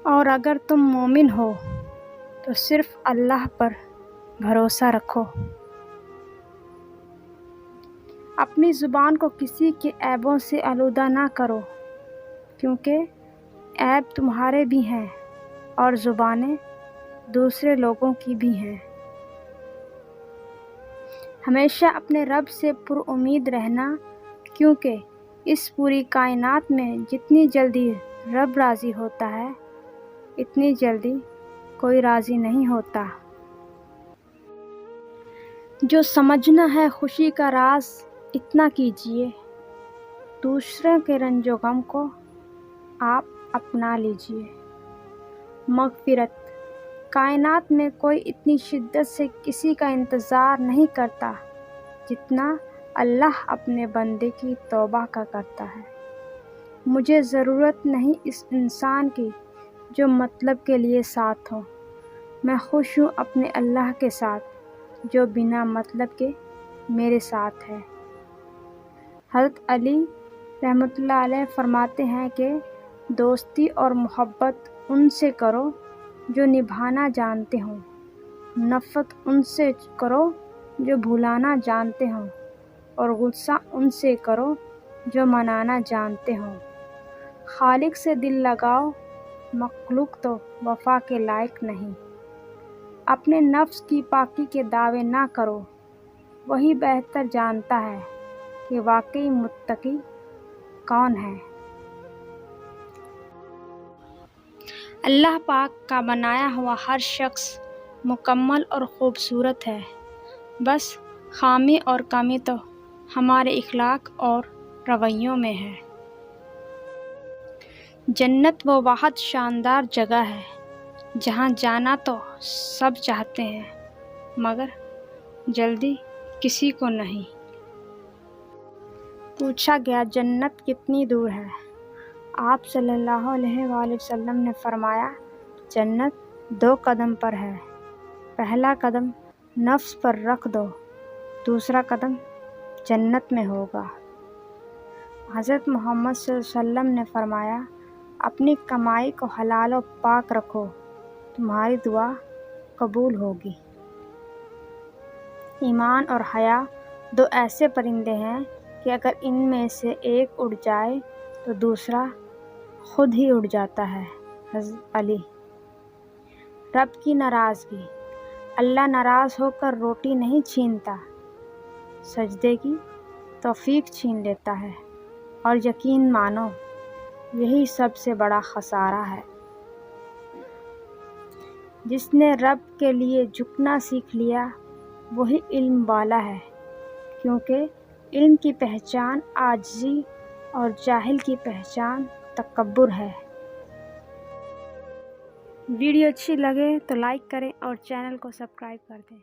اور اگر تم مومن ہو تو صرف اللہ پر بھروسہ رکھو۔ اپنی زبان کو کسی کے عیبوں سے آلودہ نہ کرو، کیونکہ عیب تمہارے بھی ہیں اور زبانیں دوسرے لوگوں کی بھی ہیں۔ ہمیشہ اپنے رب سے پر امید رہنا، کیونکہ اس پوری کائنات میں جتنی جلدی رب راضی ہوتا ہے اتنی جلدی کوئی راضی نہیں ہوتا۔ جو سمجھنا ہے خوشی کا راز اتنا کیجیے، دوسروں کے رنج و غم کو آپ اپنا لیجیے۔ مغفرت: کائنات میں کوئی اتنی شدت سے کسی کا انتظار نہیں کرتا جتنا اللہ اپنے بندے کی توبہ کا کرتا ہے۔ مجھے ضرورت نہیں اس انسان کی جو مطلب کے لیے ساتھ ہو، میں خوش ہوں اپنے اللہ کے ساتھ جو بنا مطلب کے میرے ساتھ ہے۔ حضرت علی رحمۃ اللہ علیہ فرماتے ہیں کہ دوستی اور محبت ان سے کرو جو نبھانا جانتے ہوں، نفرت ان سے کرو جو بھلانا جانتے ہوں، اور غصہ ان سے کرو جو منانا جانتے ہوں۔ خالق سے دل لگاؤ، مخلوق تو وفا کے لائق نہیں۔ اپنے نفس کی پاکی کے دعوے نہ کرو، وہی بہتر جانتا ہے کہ واقعی متقی کون ہے۔ اللہ پاک کا بنایا ہوا ہر شخص مکمل اور خوبصورت ہے، بس خامی اور کمی تو ہمارے اخلاق اور رویوں میں ہے۔ جنت وہ واحد شاندار جگہ ہے جہاں جانا تو سب چاہتے ہیں مگر جلدی کسی کو نہیں۔ پوچھا گیا جنت کتنی دور ہے؟ آپ صلی اللہ علیہ وآلہ وسلم نے فرمایا، جنت 2 قدم پر ہے، پہلا قدم نفس پر رکھ دو، دوسرا قدم جنت میں ہوگا۔ حضرت محمد صلی اللہ علیہ وسلم نے فرمایا، اپنی کمائی کو حلال و پاک رکھو، تمہاری دعا قبول ہوگی۔ ایمان اور حیا 2 ایسے پرندے ہیں کہ اگر ان میں سے ایک اڑ جائے تو دوسرا خود ہی اڑ جاتا ہے۔ حضرت علی۔ رب کی ناراضگی: اللہ ناراض ہو کر روٹی نہیں چھینتا، سجدے کی توفیق چھین لیتا ہے، اور یقین مانو یہی سب سے بڑا خسارہ ہے۔ جس نے رب کے لیے جھکنا سیکھ لیا وہی علم والا ہے، کیونکہ علم کی پہچان عاجزی اور جاہل کی پہچان تکبر ہے۔ ویڈیو اچھی لگے تو لائک کریں اور چینل کو سبسکرائب کر دیں۔